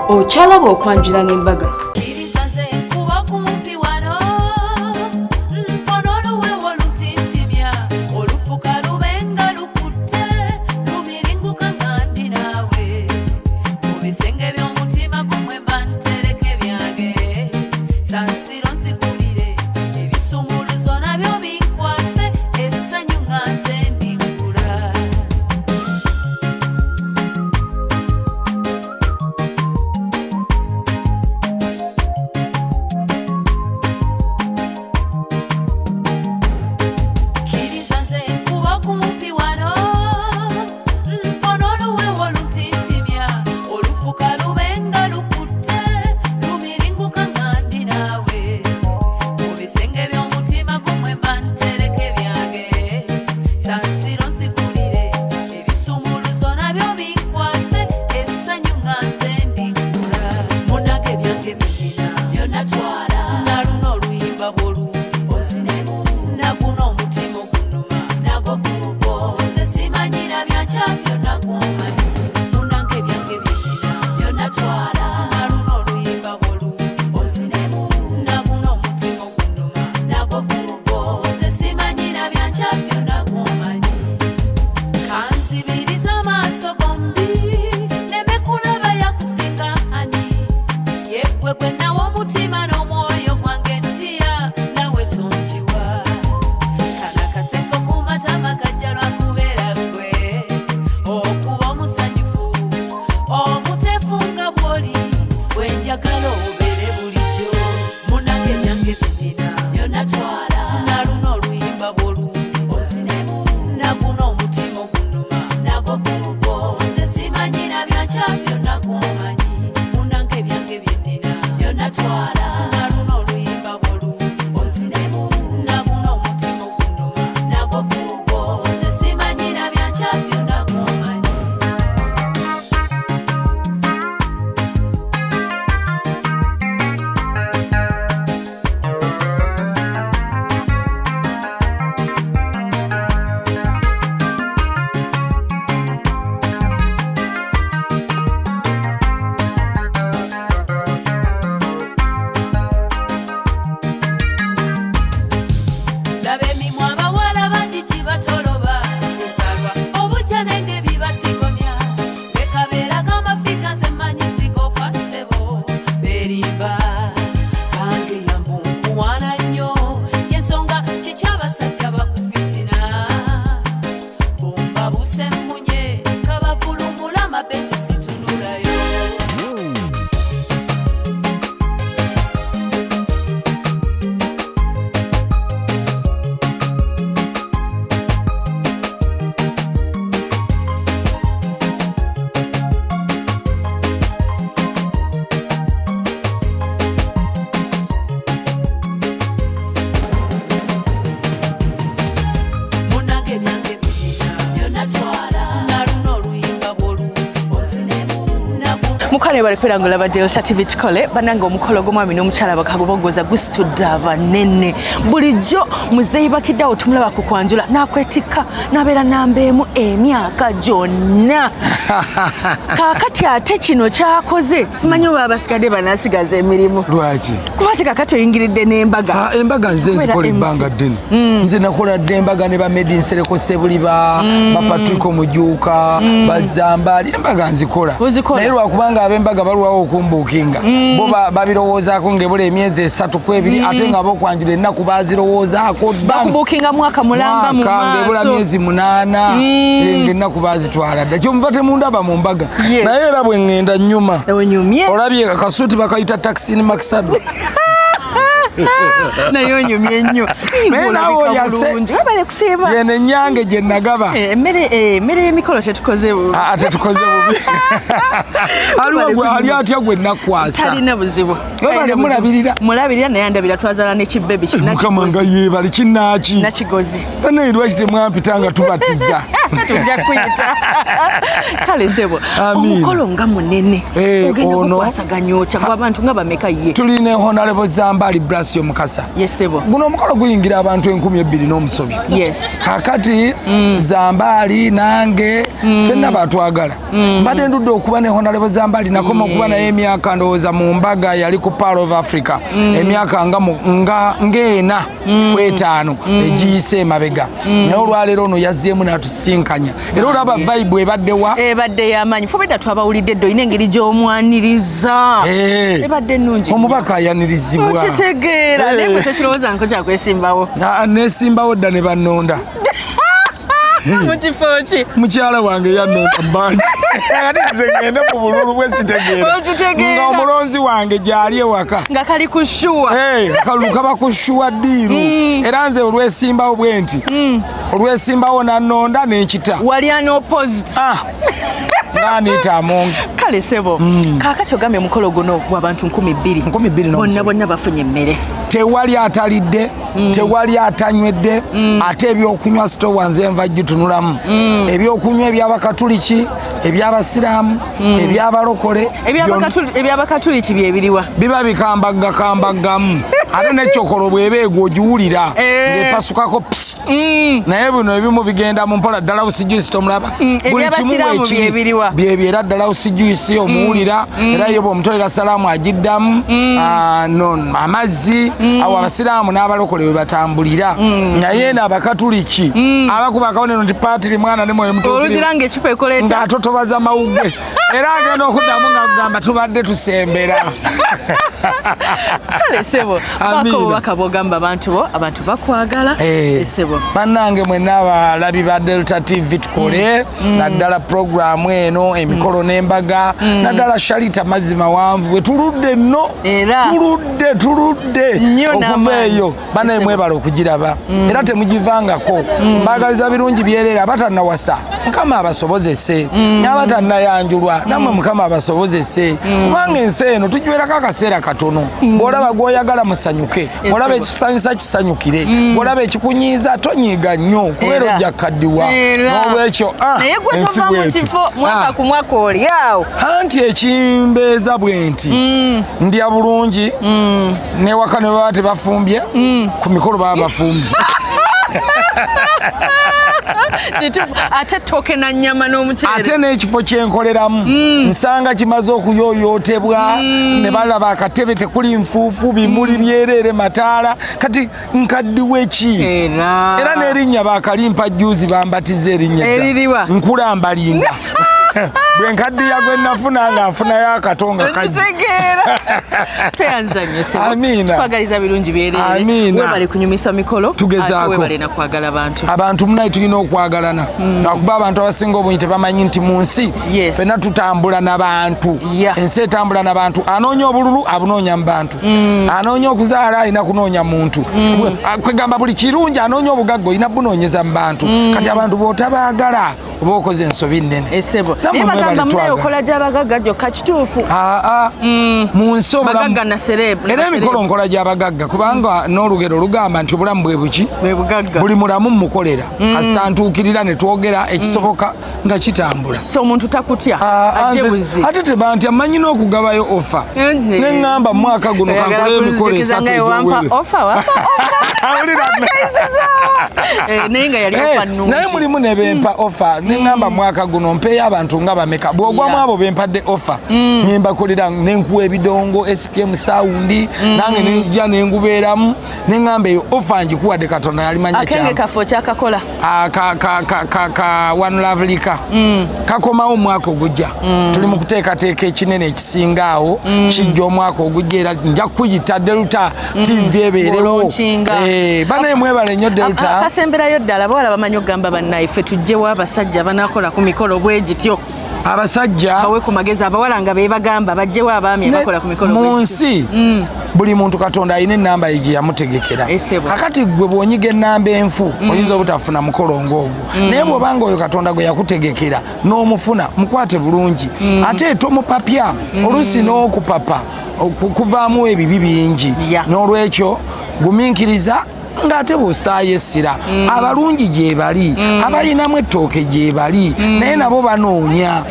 okyalaba okwanjula n'embaga. Mukane bali kwirangula ba Delta TV tukole bananga omukolo gw'omwami n'omukyala bakabubogoza gusitudde abanene bulijjo muzeyi bakiddawo tumulaba ku kwanjula n'akwetikka n'abeera nambeemu emyaka gyonna kaakati ate kino kyakoze simanyi oba abasigadde banasigaza emirimu lwaki kuba ati kaakati oyingiridde n'embaga embaga nze nzikola ebbanga ddene nze nakola dde embaga ne bamedi nsereko sebuliba bapatriko mujuuka bazambali embaga nzikola naye lwakubanga ab'embaga balwawo okumbuukinga bo babirowoozaako ng'ebula emyezi 3 ku 2 ate nga bokwanjula ennaku bazirowoozaako bakubuukinga mwaka mulamba mu maaso ng'ebula myezi 8 ng'ennaku bazitwala dda kyomuva temundaba mu mbaga naye era bwe ŋŋenda nnyuma olabye akasuuti bakayita taxini makisado naye onyumye nnyo naye nawe oyase yene ennyange gye nagaba emmere y'emikolo tetukoze bubi tetukoze bubi ali atya gwe nakwasa talina buzibu mulabirira naye andabira twazaala n'ekibbebi mukama nga yeebali kinnaaki nakigozi naye lwaki temwampita nga tubatiza tujja kuyita kale sebo omukolo nga munene ogenda kukwasaganya otya abantu nga bameka ye tulina Honorable Zambali Brasio Mukasa yes sebo guno omukolo guyingira abantu 2,000 n'omusobi yes kakati Zambali nange fenna batwagala mbadde ndudde okuba ne Honorable Zambali nakoma okuba naye emyaka ndowooza mu mbaga yali ku Pearl of Africa emyaka ng'ena kwetaano egiyise emabega naye olwaleero ono yazzeemu n'atusinkanya era olaba vibe ebadde y'amaanyi fobedda twabawulidde ddo olina engeri gy'omwaniriza ebadde nnungi omubaka ayanirizibwa okitegeera naye gwe tekirowooza nko kyakwesimbawo nesimbawo dda ne bannonda mu kifo ki mukyala wange yannonda mbanji ate nze ngende mu bululu bwe sitegeera nga omulonzi wange gyali ewaka nga kali ku shuwa kalulu kaba ku shuwa ddiiru era nze olwesimbawo bwe nti olwesimbawo nannonda n'enkita wali an opposite ng'aniita amonge kale sebo kaakati ogambye omukolo guno gw'abantu 2,000 bonna bafunye emmere tewali atalidde tewali atanywedde ate ebyokunywa sitowa nze nva gitunulamu ebyokunywa eby'abakatuliki eby'abasiraamu eby'abalokole eby'abakatuliki byebiriwa biba bikambaggamu ate nekyokolo bw'eba egwo ogiwulira ng'epasukako naye bino ebimu bigenda mu mpola ddala busijuisi tomulaba buli kimu byebyo era ddala busijuisi omuwulira era yo bw'omutolera salaamu agiddamu amazzi awo abasiraamu n'abalokole we batambulira naye n'abakatuliki abakubakawo neno nti paatiri mwana ne mwoyo mutuulugira ng'ekipa ekoleeta ng'atotobaza mawugwe era agenda okuddamu nga kugamba tubadde tusembera kale sebo bako obubaka bw'ogamba abantu bakwagala sebo bannange mwenna abalabi ba Delta TV tukole naddala programu eno emikolo n'embaga naddala Sharita mazzi mawanvu bwe tuludde nno tuludde okuva eyo banaye mwebala okugiraba era temugivangako mbagaliza birungi byereera abatannawasa mukama abasobozese n'abatannayanjulwa nammwe mukama abasobozese kubanga ensi eno tugiwerako akaseera katono bw'olaba gw'oyagala musanyuke bw'olaba ekisanyusa kisanyukire bw'olaba ekikunyiiza tonyiiga nnyo kubeera ojja kukaddiwa n'olwekyo naye gwe tova mu kifo mwaka ku mwaka oli awo anti ekimbeeza bwe nti ndya bulungi newaka ne baba tebafumbye ku mikolo baba bafumbye ate toke na nnyama n'omuceere ate n'ekifo kyenkoleramu nsanga kimaze okuyooyootebwa ne balaba akatebe tekuli nfuufu bimuli byereere mataala kati nkaddiwe ki era n'erinnya bakalimpa juzi bambatiza erinnya nkulambalinga bwe nkaddiya gwe nafuna nga nfunayo akatonga kagitegeera tweyanzanyese tupagaliza birungi byereere webale kunyumisa mikolo tugezaako webale nakwagala abantu munaye tulina okwagalana akuba abantu abasinga obungi tebamanyi nti mu nsi fenna tutambula n'abantu ensi etambula n'abantu anoonya obululu abunoonya mu bantu anoonya okuzaala alina kunoonya muntu kwegamba buli kirungi anoonya obugagga olina bunoonyeza mu bantu kati abantu b'otabaagala oba okoze ensobi nnene naye bagamba munayo okola gy'abagagga gyokka kituufu mu nsi era emikolo nkola gy'abagagga kubanga n'olugero lugamba nti obulamu bwe buki buli mulamu mmukolera kasitantuukirira ne twogera ekisoboka nga kitambula omuntu takutya ate tebantya mmanyi n'okugabayo ofa neŋŋamba mu mwaka guno kankoleyo emikolo 3 naye mulimu ne bempa ofa neŋŋamba mu mwaka guno mpeeyo abantu nga bameka bw'ogwamu abo bempadde ofa nembakolera nenkuwa ebidongo SPM saundi nange nenjija nengubeeramu neŋŋamba eyo ofa ngikuwadde katonda yalimanya akenge kafo kyakakola ka One Love Lika kakomawo omwaka ogujja tuli mu kuteekateeka ekinene ekisingaawo kijja omwaka ogujja era nja kuyita Delta TV ebeerewo banaye mwebale nnyo Delta akasemberayo ddala bawala bamanyi okugamba bannaife tujjewo abasajja banakola ku mikolo bwe gityo abasajja bawe ku magezi abawala nga beebagamba bajjewo abaami abakola ku mikolo mu nsi buli muntu katonda alina ennamba ye gye yamutegekera kakati gwe bw'onyiga ennamba enfu oyinza obutafuna mukolo ng'ogwo naye bw'obanga oyo katonda gwe yakutegekera n'omufuna mukwate bulungi ate tomupapya oluusi n'okupapa kuvaamu ebibi bingi n'olwekyo gumiikiriza ng'ate bw'osaayo essira abalungi gye bali abalinamu ettooke gye bali naye nabo banoonya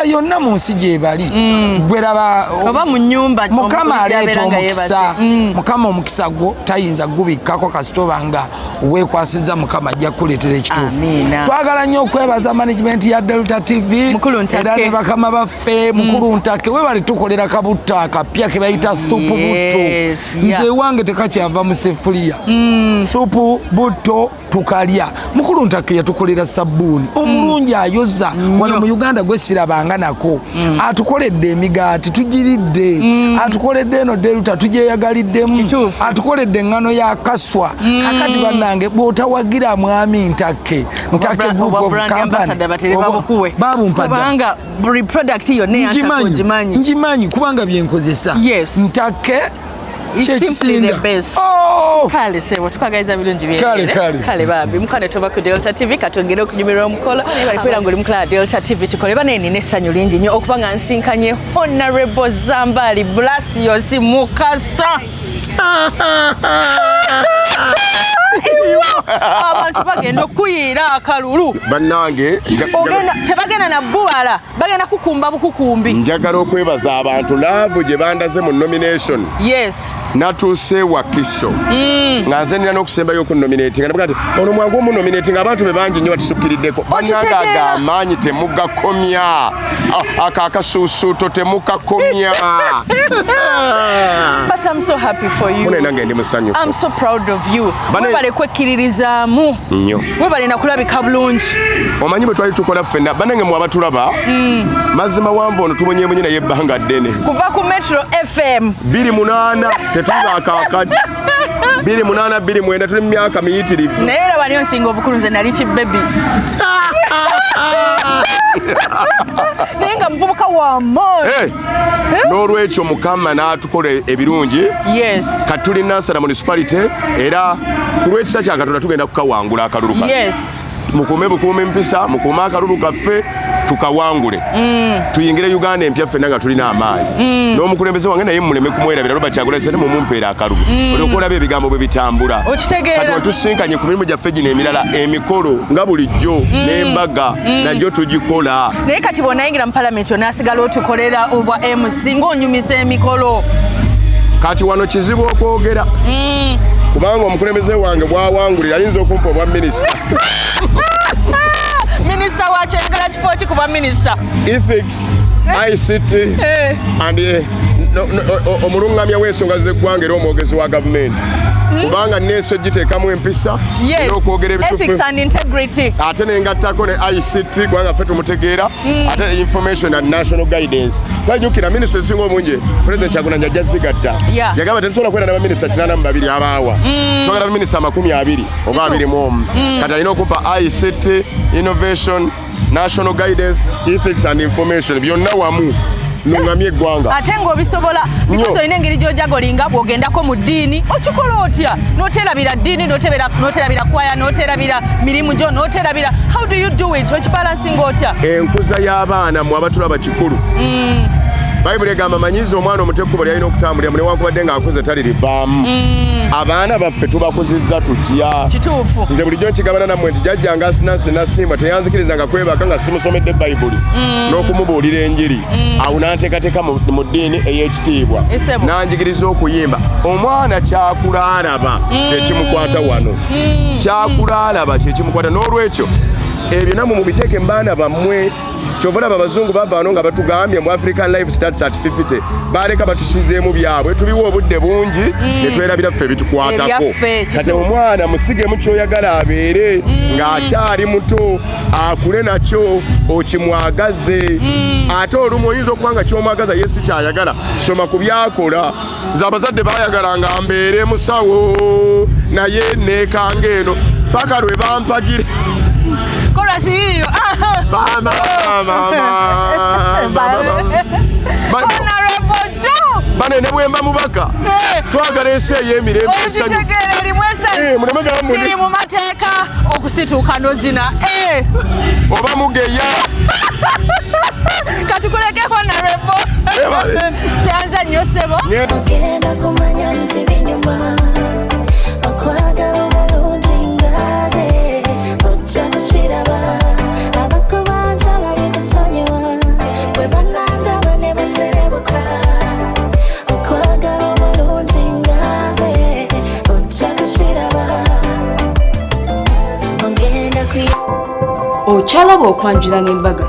yonna mu nsi gye bali gwe raba Mukama aleeta omukisa Mukama omukisa gwo tayinza gubikkako kasitoba nga weekwasizza Mukama ajja kukuleetera ekituufu. Twagala nnyo okwebaza management ya Delta TV era ne bakama baffe Mukulu Ntake webali tukolera kabutto akapya ke bayita supu butto. Nze wange tekakyava mu sefuliya supu butto tukalya. Mukulu Ntake yatukolera sabbuuni omulungi ayoza wano mu Uganda gwe sirabanga nako atukoledde emigaati tugiridde atukoledde eno Delta tugyeyagaliddemu atukoledde eŋŋano ya kaswa kakati bannange bw'otawagira mwami Ntake Group of Company kubanga buli product yonna ngimanyi kubanga byenkozesa Ntake simply the best. Kale sebo tukagaiza birungi byere. Kale babi mukane toba ku Delta TV katongere okunyumirwa omukolo balikwera ngoli mukala Delta TV tukole banene nessanyu lingi nnyo okubanga nsinkanye Honorable Zambali Blasius Mukasa. Abantu bagenda okuyira akalulu bannange tebagenda na bbuwala bagenda kukumba bukukumbi. Njagala okwebaza abantu laavu gye bandaze mu nomination natuuse Wakiso nga nze nina n'okusembayo okunominatinga nabuga nti ono mwangu omunominatinga abantu be bangi nnyo batusukiriddeko bannange ag'amaanyi temugakomya akakasuusuuto temukakomya. But I'm so happy for you. Nange ndi musanyufu. I'm so proud of you. Webale kwekkiririzaamu nnyo webale nakulabika bulungi. Omanyi bwe twali tukola ffenna bannange mwe abatulaba mazima wanvu ono tumunyeemunye naye ebbanga ddene kuva ku Metro FM 28 tetulina akaakati 28 29 tuli mu myaka miyitirivu naye era bani onsinga obukulu nze nali kibebi naye nga muvubuka w'amaanyi n'olwekyo Mukama n'atukola ebirungi kati tuli Nansana municipality era ku lw'ekisa kya Katonda tugenda kukawangula akalulu kano mukuume bukuume mpisa mukuume akalulu kaffe tukawangule tuyingire Uganda empya ffenna nga tulina amaanyi n'omukulembeze wange naye muleme kumwerabira Robert Kyagulanyi Ssentamu mumpeera akalulu olyoka olaba ebigambo bwe bitambula kati wetusinkanye ku mirimu gyaffe gino emirala emikolo nga bulijjo n'embaga najjo tugikola naye kati bw'onayingira mu palamenti onaasigala otukolera obwa MC ng'onyumisa emikolo kati wano kizibu okwogera kubanga omukulembeze wange bwawangulira ayinza okumpa obwa minisita minisita wakyo ayagala kifo ki kuba minisita ethics ICT and omulungamya w'ensonga z'eggwanga era omwogezi wa gavumenti kubanga neeso giteekamu empisa n'okwogera ebituufu ate nengattako ne ICT kubanga ffe tumutegeera ate information and national guidance twajjukira minisita esinga obungi President Kyagulanyi ajja zigatta yagamba tetusobola kwera n'abaminisita 82 abaawa twagala baminisita 20 oba 21 kati alina okumpa ICT innovation national guidance ethics and information byonna wamu nungamye eggwanga ate ng'obisobola because olina engeri gy'ojagolinga bw'ogendako mu ddiini okikola otya n'oterabira ddiini n'oterabira kwaya n'oterabira mirimu gyo n'oterabira how do you do it okibalansinga otya enkuza y'abaana mu abatulaba kikulu Bayibuli egamba manyiza omwana omuteku bali alina okutambulira mu newankubadde ng'akuze talirivaamu abaana baffe tubakuzizza tutya kituufu nze bulijjo nkigabana nammwe nti jjajjanga asinasimbwa teyanzikirizanga kwebaka nga simusomedde Bayibuli n'okumubuulira enjiri awo n'anteekateeka mu ddiini ey'ekitiibwa n'anjigiriza okuyimba omwana kyakula alaba kyekimukwata wano kyakula alaba kyekimukwata n'olwekyo ebyo namwe mubiteeke mu baana bammwe kyova olaba abazungu bavaano nga batugambye mu African Life Starts at 50 baleka batusizeemu byabwe tubiwa obudde bungi ne twerabira ffe bitukwatako kati omwana musigemu kyoyagala abeere ng'akyali muto akule nakyo okimwagaze ate olumu oyinza okuba nga kyomwagaza ye si kyayagala soma ku byakola nze abazadde baayagala nga mbeere musawo naye neekanga eno paka lwe bampagire Chorus hiyo. Mama. Honorable Joe. Bane ne bwemba mubaka. Twagala ese yemirembe sanyu. Okitegere oli mwesanyu. Muneme gambo. Kiri mu mateeka okusituuka nozina. Oba mugeya. Kati kuleke Honorable. Tanzania sebo ogenda kumanya nti binyuma okwagala omulungi ngaze ojja kukiraba abakubanja bali kusonyiwa bwe banandaba ne baterebuka okwagala omulungi ngaze ojja kukiraba okyalaba okwanjula n'embaga